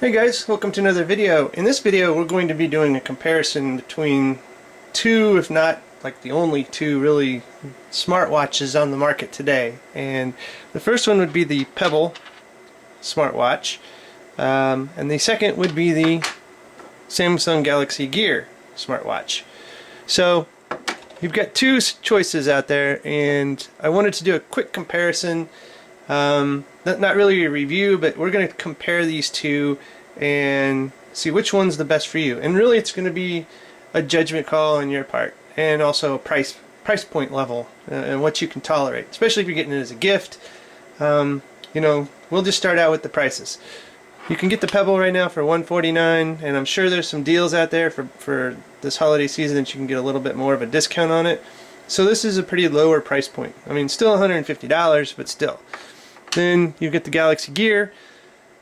Hey guys, welcome to another video. In this video we're going to be doing a comparison between two, if not like the only two really smartwatches on the market today. And the first one would be the Pebble SmartWatch, and the second would be the Samsung Galaxy Gear smartwatch. So you've got two choices out there, and I wanted to do a quick comparison. Not really a review, but we're going to compare these two and see which one's the best for you. And really it's going to be a judgment call on your part, and also a price point level and what you can tolerate, especially if you're getting it as a gift. You know, we'll just start out with the prices. You can get the Pebble right now for $149, and I'm sure there's some deals out there for this holiday season that you can get a little bit more of a discount on it. So this is a pretty lower price point. I mean, still $150, but still. Then you get the Galaxy Gear,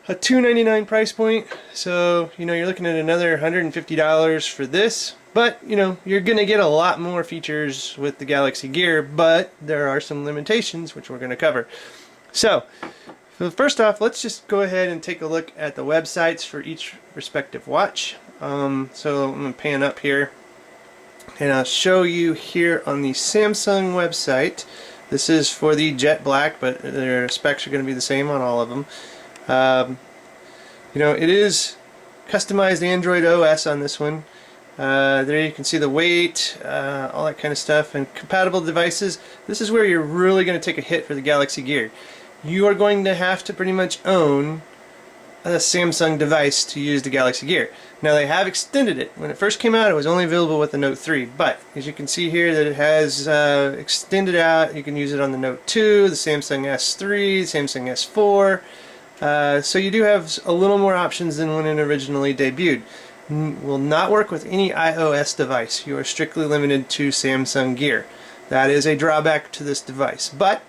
a $299 price point. So, you know, you're looking at another $150 for this. But, you know, you're going to get a lot more features with the Galaxy Gear, but there are some limitations, which we're going to cover. So first off, let's just go ahead and take a look at the websites for each respective watch. So I'm going to pan up here, and I'll show you here on the Samsung website. This is for the jet black, but their specs are going to be the same on all of them. You know, it is customized Android OS on this one. There you can see the weight, all that kind of stuff, and compatible devices. This is where you're really going to take a hit for the Galaxy Gear. You are going to have to pretty much own a Samsung device to use the Galaxy Gear. Now, they have extended it. When it first came out, it was only available with the Note 3, but as you can see here that it has extended out. You can use it on the Note 2, the Samsung S3, Samsung S4, so you do have a little more options than when it originally debuted. Will not work with any iOS device. You are strictly limited to Samsung Gear. That is a drawback to this device, but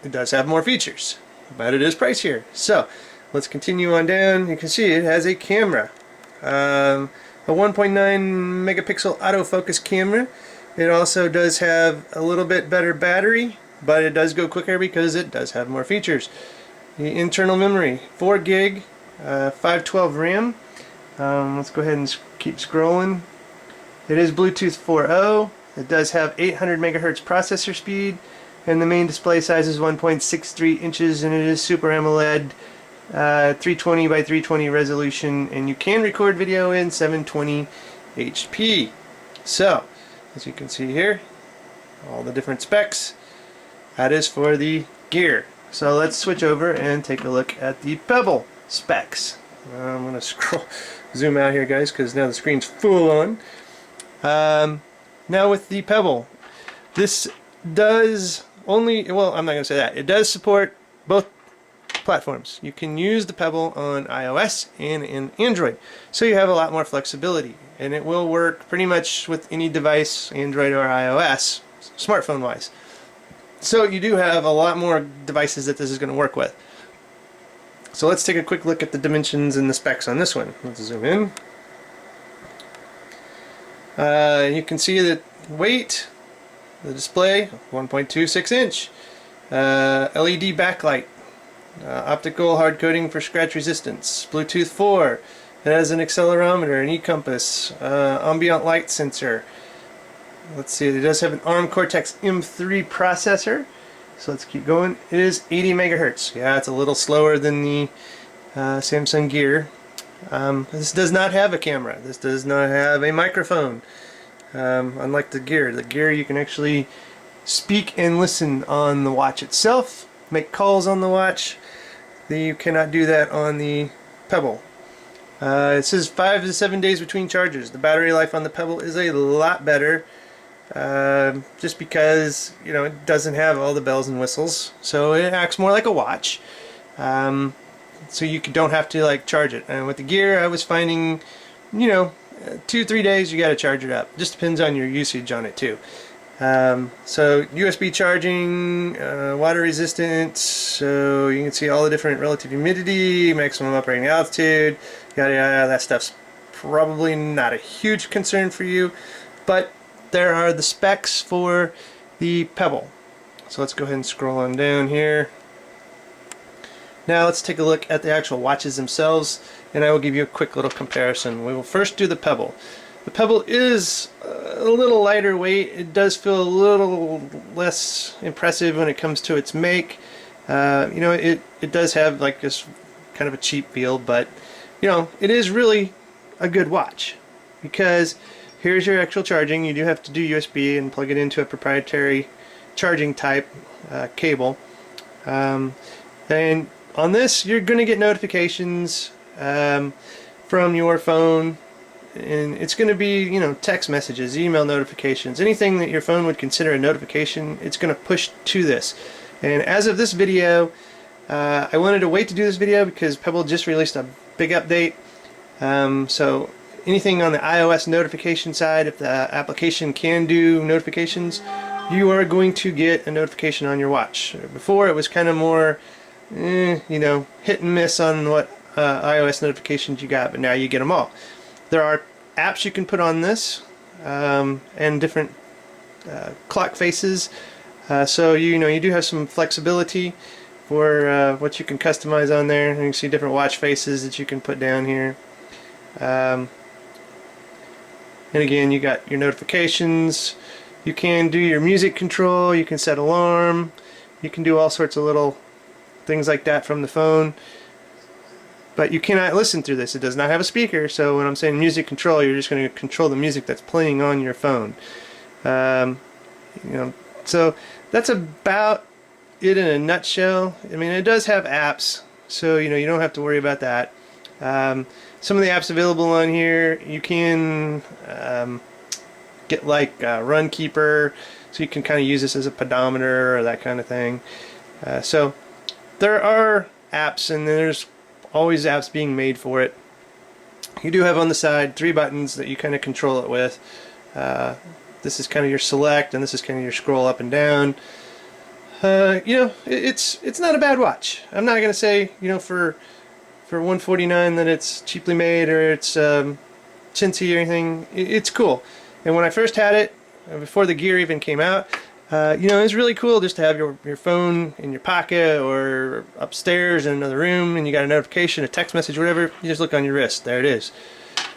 it does have more features, but it is pricier. So let's continue on down. You can see it has a camera, a 1.9 megapixel autofocus camera. It also does have a little bit better battery, but it does go quicker because it does have more features. The internal memory, 4 gig, 512 RAM. Let's go ahead and keep scrolling. It is Bluetooth 4.0. It does have 800 megahertz processor speed, and the main display size is 1.63 inches, and it is Super AMOLED 320 by 320 resolution, and you can record video in 720 HP. So, as you can see here, all the different specs. That is for the Gear. So let's switch over and take a look at the Pebble specs. I'm going to zoom out here, guys, because now the screen's full on. Now with the Pebble, this does only, well, I'm not going to say that. It does support both platforms. You can use the Pebble on iOS and in Android, so you have a lot more flexibility, and it will work pretty much with any device, Android or iOS, smartphone wise. So you do have a lot more devices that this is going to work with. So let's take a quick look at the dimensions and the specs on this one. Let's zoom in. You can see that weight, the display, 1.26 inch, LED backlight, optical hard coating for scratch resistance, Bluetooth 4, it has an accelerometer, an e-compass, ambient light sensor. Let's see, it does have an ARM Cortex M3 processor. So let's keep going. It is 80 megahertz. Yeah, it's a little slower than the Samsung Gear. This does not have a camera. This does not have a microphone. Unlike the Gear. The Gear, you can actually speak and listen on the watch itself, make calls on the watch. You cannot do that on the Pebble. It says 5 to 7 days between charges. The battery life on the Pebble is a lot better. Just because, you know, it doesn't have all the bells and whistles, so it acts more like a watch. So you don't have to like charge it. And with the Gear, I was finding, you know, 2-3 days you got to charge it up. Just depends on your usage on it too. So USB charging, water resistant, so you can see all the different relative humidity, maximum operating altitude, yada yada. That stuff's probably not a huge concern for you, but there are the specs for the Pebble. So let's go ahead and scroll on down here. Now let's take a look at the actual watches themselves, and I will give you a quick little comparison. We will first do the Pebble. The Pebble is a little lighter weight. It does feel a little less impressive when it comes to its make. You know, it does have like this kind of a cheap feel, but you know, it is really a good watch, because here's your actual charging. You do have to do USB and plug it into a proprietary charging type cable. And on this, you're going to get notifications from your phone, and it's going to be, you know, text messages, email notifications, anything that your phone would consider a notification. It's going to push to this. And as of this video, I wanted to wait to do this video because Pebble just released a big update. So anything on the iOS notification side, if the application can do notifications, you are going to get a notification on your watch. Before, it was kind of more you know, hit and miss on what iOS notifications you got, but now you get them all. There are apps you can put on this, and different clock faces, so you know, you do have some flexibility for what you can customize on there. You can see different watch faces that you can put down here, and again, you got your notifications. You can do your music control, you can set alarm, you can do all sorts of little things like that from the phone, but you cannot listen through this. It does not have a speaker, so when I'm saying music control, you're just going to control the music that's playing on your phone. You know, so that's about it in a nutshell. I mean, it does have apps, so you know, you don't have to worry about that. Some of the apps available on here, you can get like Runkeeper, so you can kind of use this as a pedometer or that kind of thing. So there are apps, and there's always apps being made for it. You do have on the side 3 buttons that you kind of control it with. This is kind of your select, and this is kind of your scroll up and down. You know, it's not a bad watch. I'm not gonna say, you know, for $149 that it's cheaply made or it's chintzy or anything. It's cool. And when I first had it, before the gear even came out, you know, it's really cool just to have your phone in your pocket or upstairs in another room, and you got a notification, a text message, whatever. You just look on your wrist. There it is.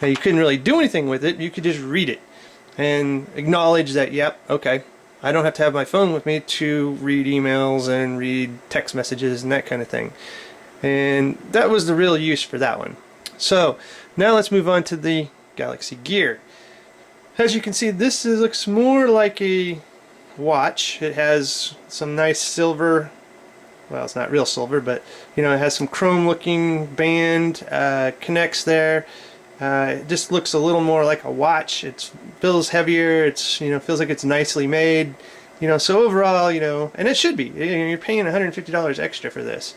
Now, you couldn't really do anything with it. You could just read it and acknowledge that, yep, okay, I don't have to have my phone with me to read emails and read text messages and that kind of thing. And that was the real use for that one. So now let's move on to the Galaxy Gear. As you can see, this looks more like a watch. It has some nice silver, well, it's not real silver, but you know, it has some chrome looking band, connects there. It just looks a little more like a watch. It feels heavier. It's, you know, feels like it's nicely made, you know. So overall, you know, and it should be, you're paying $150 extra for this.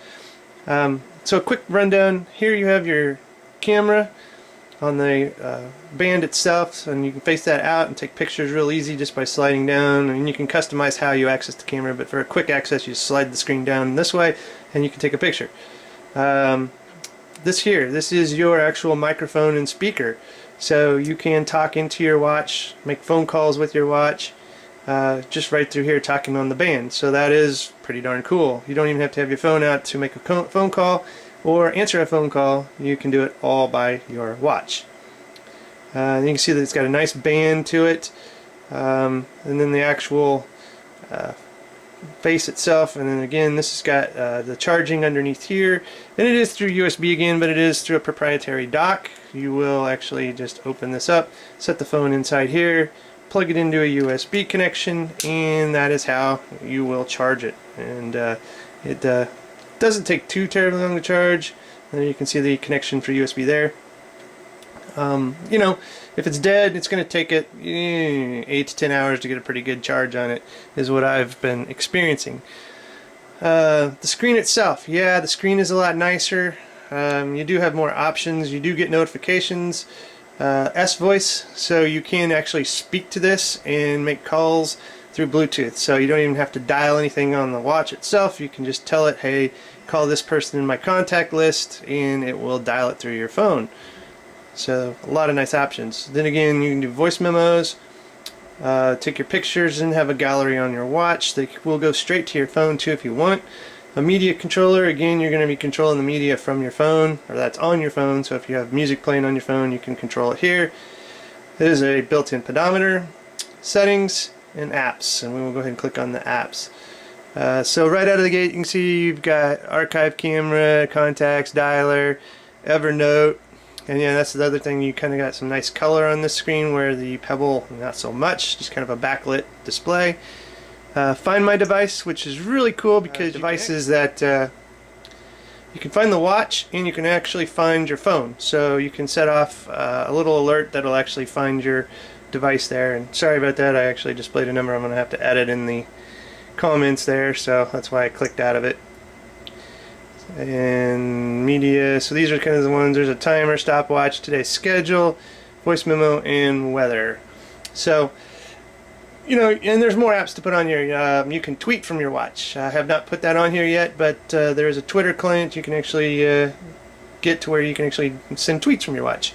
So a quick rundown. Here you have your camera on the band itself, and you can face that out and take pictures real easy just by sliding down, and you can customize how you access the camera, but for a quick access you slide the screen down this way and you can take a picture. This is your actual microphone and speaker, so you can talk into your watch, make phone calls with your watch, just right through here talking on the band. So that is pretty darn cool. You don't even have to have your phone out to make a phone call or answer a phone call. You can do it all by your watch. You can see that it's got a nice band to it, and then the actual face itself, and then again this has got the charging underneath here, and it is through USB again, but it is through a proprietary dock. You will actually just open this up, set the phone inside here, plug it into a USB connection, and that is how you will charge it. And it doesn't take too terribly long to charge. And you can see the connection for USB there. You know, if it's dead, it's going to take it 8 to 10 hours to get a pretty good charge on it, is what I've been experiencing. The screen itself, yeah, the screen is a lot nicer. You do have more options. You do get notifications, S-Voice, so you can actually speak to this and make calls through Bluetooth. So you don't even have to dial anything on the watch itself. You can just tell it, hey, call this person in my contact list, and it will dial it through your phone. So a lot of nice options. Then again, you can do voice memos, take your pictures, and have a gallery on your watch. They will go straight to your phone too if you want. a media controller. Again, you're going to be controlling the media from your phone, or that's on your phone. So if you have music playing on your phone, you can control it here. There's a built-in pedometer, settings, and apps, and we will go ahead and click on the apps. So right out of the gate, you can see you've got archive camera, contacts, dialer, Evernote, and yeah, that's the other thing. You kind of got some nice color on this screen, where the Pebble, not so much, just kind of a backlit display. Find My Device, which is really cool because devices that you can find the watch and you can actually find your phone. So you can set off a little alert that'll actually find your device there. And sorry about that, I actually displayed a number I'm going to have to edit in the comments there, so that's why I clicked out of it. And media, so these are kind of the ones. There's a timer, stopwatch, today's schedule, voice memo, and weather. So, you know, and there's more apps to put on here. You can tweet from your watch. I have not put that on here yet, but there is a Twitter client you can actually get to where you can actually send tweets from your watch.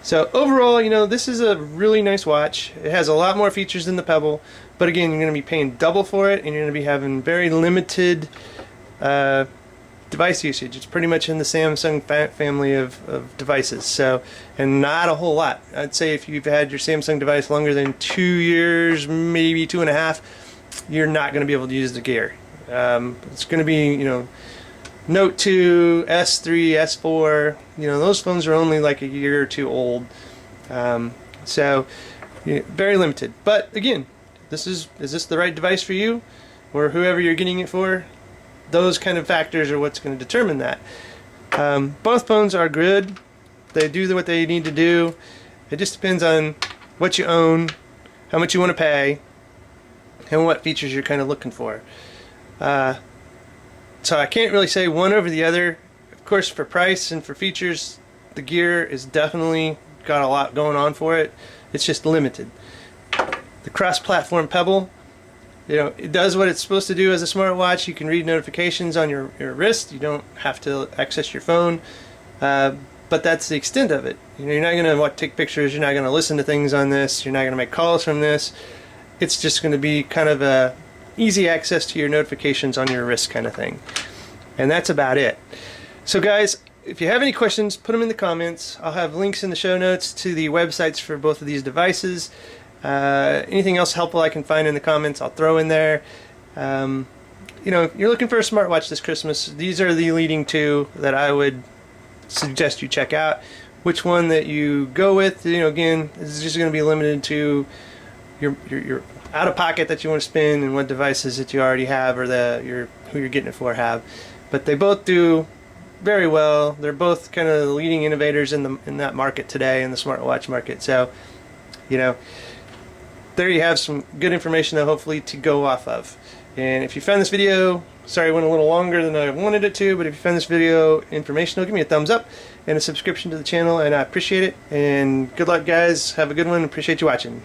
So overall, you know, this is a really nice watch. It has a lot more features than the Pebble, but again, you're going to be paying double for it, and you're going to be having very limited device usage. It's pretty much in the Samsung family of devices, so, and not a whole lot. I'd say if you've had your Samsung device longer than 2 years, maybe 2.5, you're not going to be able to use the gear. It's going to be, you know, Note 2, S3, S4, you know, those phones are only like a year or two old, so you know, very limited. But again, is this the right device for you, or whoever you're getting it for? Those kind of factors are what's going to determine that. Both phones are good. They do what they need to do. It just depends on what you own, how much you want to pay, and what features you're kind of looking for. So I can't really say one over the other. Of course, for price and for features, the gear is definitely got a lot going on for it. It's just limited. The cross-platform Pebble, you know, it does what it's supposed to do as a smartwatch. You can read notifications on your wrist. You don't have to access your phone. But that's the extent of it. You know, you're not going to take pictures. You're not going to listen to things on this. You're not going to make calls from this. It's just going to be kind of a easy access to your notifications on your wrist kind of thing. And that's about it. So guys, if you have any questions, put them in the comments. I'll have links in the show notes to the websites for both of these devices. Anything else helpful I can find in the comments, I'll throw in there. You know, if you're looking for a smartwatch this Christmas, these are the leading two that I would suggest you check out. Which one that you go with, you know, again, is just going to be limited to your out of pocket that you want to spend and what devices that you already have, or who you're getting it for have. But they both do very well. They're both kind of the leading innovators in that market today, in the smartwatch market. So, you know, there you have some good information though, hopefully, to go off of. And if you found this video, sorry it went a little longer than I wanted it to, but if you found this video informational, give me a thumbs up and a subscription to the channel, and I appreciate it. And good luck guys, have a good one, appreciate you watching.